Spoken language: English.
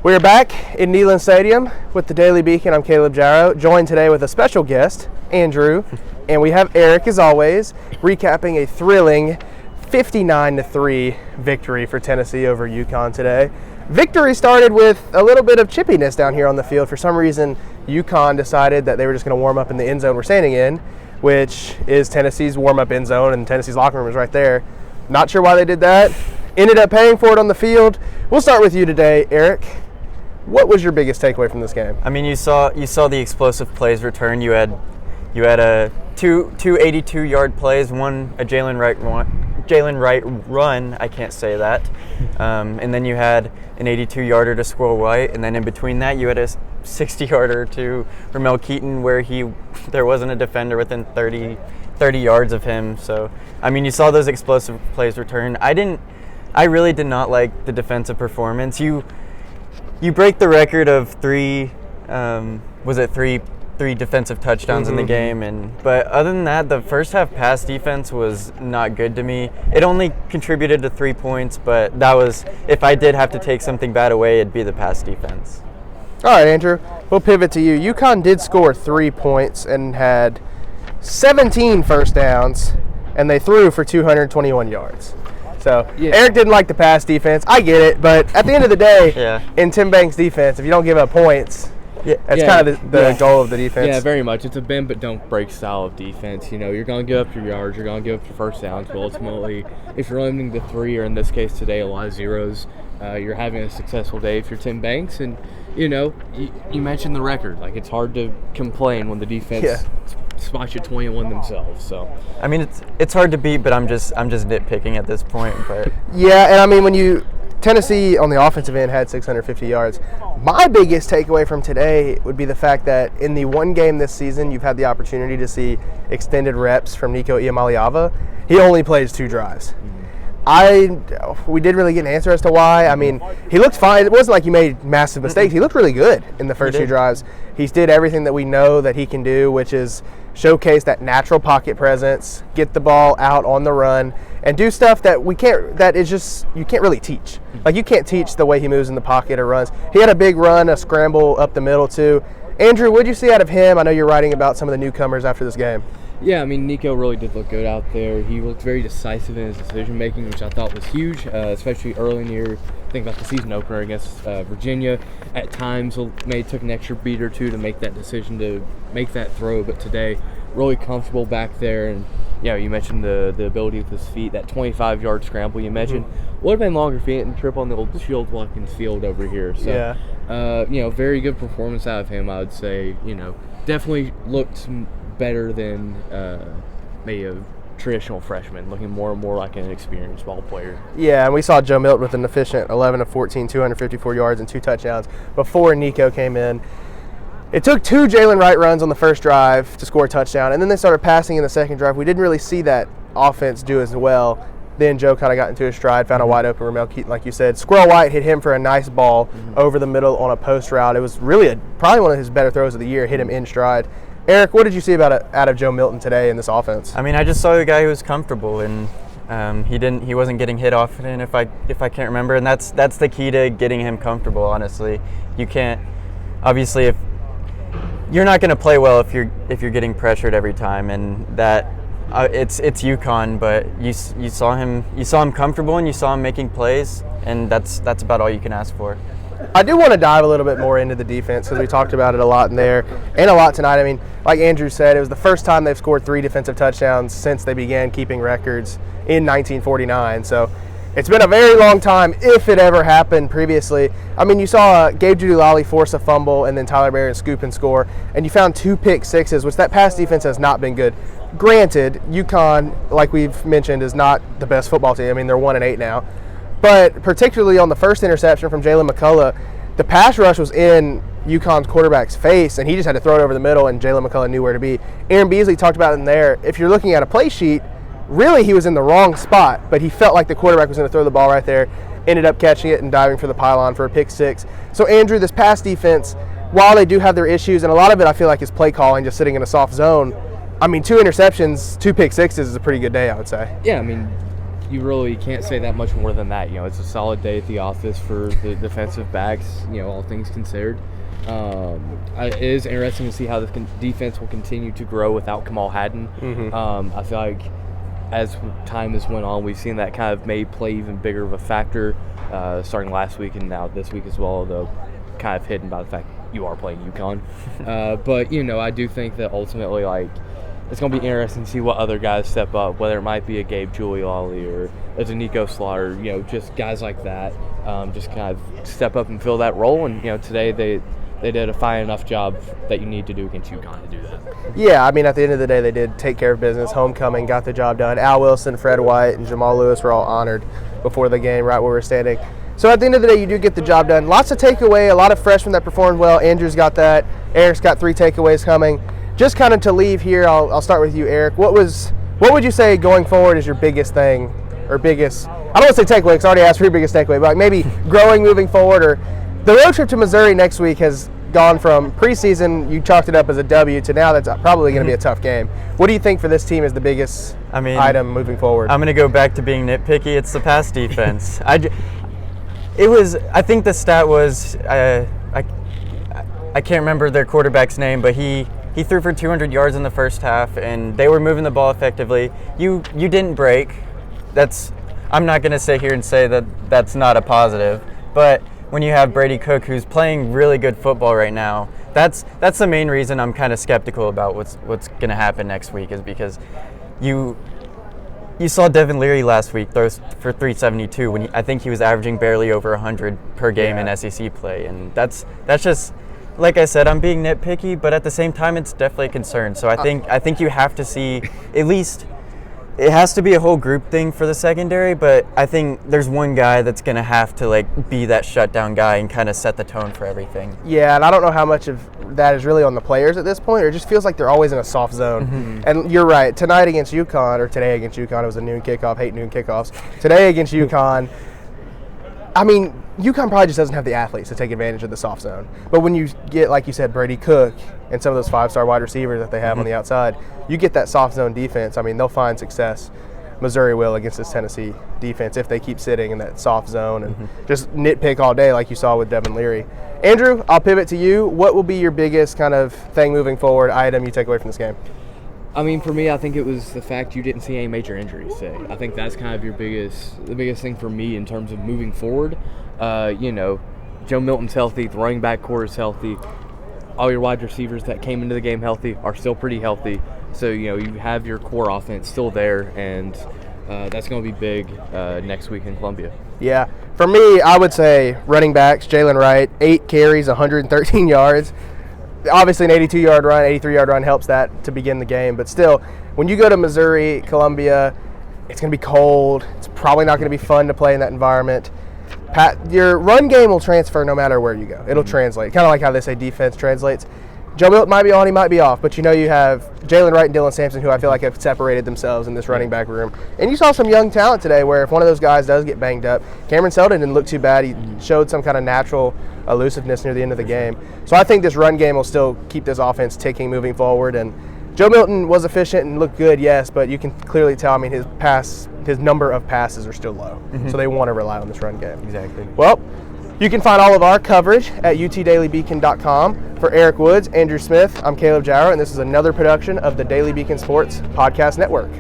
We are back in Neyland Stadium with the Daily Beacon. I'm Caleb Jarreau, joined today with a special guest, Andrew, and we have Eric, as always, recapping a thrilling 59-3 victory for Tennessee over UConn today. Victory started with a little bit of chippiness down here on the field. For some reason, UConn decided that they were just going to warm up in the end zone we're standing in, which is Tennessee's warm-up end zone, and Tennessee's locker room is right there. Not sure why they did that. Ended up paying for it on the field. We'll start with you today, Eric. What was your biggest takeaway from this game? I mean, you saw the explosive plays return. You had a two 82-yard plays, one a Jalen Wright run. I can't say that. And then you had an 82-yarder to Squirrel White, and then in between that you had a 60-yarder to Ramel Keaton, where there wasn't a defender within 30 yards of him. So I mean, you saw those explosive plays return. I really did not like the defensive performance. You break the record of three defensive touchdowns in the game, but other than that, the first half pass defense was not good to me. It only contributed to 3 points, but that was, if I did have to take something bad away, it'd be the pass defense. All right, Andrew, we'll pivot to you. UConn did score 3 points and had 17 first downs, and they threw for 221 yards. So yeah. Eric didn't like the pass defense. I get it, but at the end of the day, in Tim Banks' defense, if you don't give up points, that's kind of the goal of the defense. Yeah, very much. It's a bend but don't break style of defense. You know, you're going to give up your yards, you're going to give up your first downs, but ultimately, if you're limiting to 3, or in this case today, a lot of zeros, you're having a successful day if you're Tim Banks. And, you know, you mentioned the record. Like, it's hard to complain when the defense spots you 21 themselves. So I mean, it's hard to beat, but I'm just nitpicking at this point. But yeah, and I mean, Tennessee on the offensive end had 650 yards. My biggest takeaway from today would be the fact that in the one game this season, you've had the opportunity to see extended reps from Nico Iamaleava. He only plays 2 drives. We didn't really get an answer as to why. I mean, he looked fine. It wasn't like he made massive mistakes. He looked really good in the first 2 drives. He did everything that we know that he can do, which is showcase that natural pocket presence, get the ball out on the run, and do stuff that you can't really teach. Like, you can't teach the way he moves in the pocket or runs. He had a big run, a scramble up the middle too. Andrew, what did you see out of him? I know you're writing about some of the newcomers after this game. Yeah, I mean, Nico really did look good out there. He looked very decisive in his decision-making, which I thought was huge, especially early in the year. Think about the season opener against Virginia. At times, took an extra beat or two to make that decision to make that throw, but today, really comfortable back there. And, yeah, you mentioned the ability with his feet, that 25-yard scramble you mentioned. Would have been longer if he didn't trip on the old Shield Watkins field over here. So, very good performance out of him, I would say. You know, definitely looked better than maybe a traditional freshman, looking more and more like an experienced ball player. Yeah, and we saw Joe Milton with an efficient 11 of 14, 254 yards and 2 touchdowns before Nico came in. It took 2 Jalen Wright runs on the first drive to score a touchdown, and then they started passing in the second drive. We didn't really see that offense do as well. Then Joe kind of got into his stride, found a wide open Ramel Keaton, like you said. Squirrel White hit him for a nice ball over the middle on a post route. It was really probably one of his better throws of the year, hit him in stride. Eric, what did you see out of Joe Milton today in this offense? I mean, I just saw a guy who was comfortable, and he wasn't getting hit often, if I can't remember, and that's the key to getting him comfortable. Honestly, you can't, obviously, if you're not going to play well if you're getting pressured every time, and that it's UConn, but you saw him comfortable, and you saw him making plays, and that's about all you can ask for. I do want to dive a little bit more into the defense, because we talked about it a lot in there and a lot tonight. I mean, like Andrew said, it was the first time they've scored 3 defensive touchdowns since they began keeping records in 1949. So it's been a very long time, if it ever happened previously. I mean, you saw Gabe Judulali force a fumble and then Tyler Barron scoop and score, and you found 2 pick sixes, which that pass defense has not been good. Granted, UConn, like we've mentioned, is not the best football team. I mean, they're 1-8 now. But particularly on the first interception from Jalen McCullough, the pass rush was in UConn's quarterback's face, and he just had to throw it over the middle, and Jalen McCullough knew where to be. Aaron Beasley talked about it in there. If you're looking at a play sheet, really he was in the wrong spot, but he felt like the quarterback was going to throw the ball right there, ended up catching it and diving for the pylon for a pick 6. So, Andrew, this pass defense, while they do have their issues, and a lot of it I feel like is play calling, just sitting in a soft zone, I mean, 2 interceptions, 2 pick 6s is a pretty good day, I would say. Yeah, I mean, you really can't say that much more than that. It's a solid day at the office for the defensive backs, all things considered. It is interesting to see how the defense will continue to grow without Kamal Haddon. I feel like as time has went on, we've seen that kind of may play even bigger of a factor starting last week and now this week as well, though kind of hidden by the fact you are playing UConn. But, I do think that ultimately, it's going to be interesting to see what other guys step up, whether it might be a Gabe Giuliani or a Nico Slaughter, just guys like that, just kind of step up and fill that role. And, today they did a fine enough job that you need to do against UConn to do that. Yeah, I mean, at the end of the day, they did take care of business. Homecoming, got the job done. Al Wilson, Fred White, and Jamal Lewis were all honored before the game, right where we're standing. So at the end of the day, you do get the job done. Lots of takeaway, a lot of freshmen that performed well. Andrew's got that. Eric's got 3 takeaways coming. Just kind of to leave here, I'll start with you, Eric. What would you say going forward is your biggest thing, or biggest, I don't want to say takeaway because I already asked for your biggest takeaway, but maybe growing moving forward, or the road trip to Missouri next week has gone from preseason, you chalked it up as a W, to now that's probably going to be a tough game. What do you think for this team is the biggest item moving forward? I'm going to go back to being nitpicky. It's the pass defense. I think the stat was, I can't remember their quarterback's name, but he threw for 200 yards in the first half, and they were moving the ball effectively. You didn't break. I'm not going to sit here and say that that's not a positive, but when you have Brady Cook, who's playing really good football right now, that's the main reason I'm kind of skeptical about what's going to happen next week, is because you saw Devin Leary last week throw for 372 when I think he was averaging barely over 100 per game in SEC play, and that's just, like I said, I'm being nitpicky, but at the same time, it's definitely a concern. So I think you have to see at least. It has to be a whole group thing for the secondary, but I think there's one guy that's going to have to be that shutdown guy and kind of set the tone for everything. Yeah, and I don't know how much of that is really on the players at this point, or it just feels like they're always in a soft zone. And you're right, tonight against UConn, or today against UConn, it was a noon kickoff, hate noon kickoffs. Today against UConn, I mean, UConn probably just doesn't have the athletes to take advantage of the soft zone. But when you get, like you said, Brady Cook and some of those 5-star wide receivers that they have on the outside, you get that soft zone defense. I mean, they'll find success. Missouri will against this Tennessee defense if they keep sitting in that soft zone and just nitpick all day like you saw with Devin Leary. Andrew, I'll pivot to you. What will be your biggest kind of thing moving forward, item you take away from this game? I mean, for me, I think it was the fact you didn't see any major injuries today. I think that's kind of the biggest thing for me in terms of moving forward. Joe Milton's healthy, the running back core is healthy. All your wide receivers that came into the game healthy are still pretty healthy. So, you have your core offense still there, and that's going to be big next week in Columbia. Yeah. For me, I would say running backs, Jalen Wright, 8 carries, 113 yards. Obviously, an 82-yard run, 83-yard run helps that to begin the game. But still, when you go to Missouri, Columbia, it's going to be cold. It's probably not going to be fun to play in that environment. Your run game will transfer no matter where you go. It'll translate. Kind of like how they say defense translates. Joe Milton might be on, he might be off, but you have Jalen Wright and Dylan Sampson, who I feel like have separated themselves in this running back room. And you saw some young talent today where if one of those guys does get banged up, Cameron Seldon didn't look too bad. He showed some kind of natural elusiveness near the end of the game. So I think this run game will still keep this offense ticking moving forward. And Joe Milton was efficient and looked good, yes, but you can clearly tell, I mean, his number of passes are still low. So they want to rely on this run game. Exactly. Well, you can find all of our coverage at utdailybeacon.com. For Eric Woods, Andrew Smith, I'm Caleb Jarreau, and this is another production of the Daily Beacon Sports Podcast Network.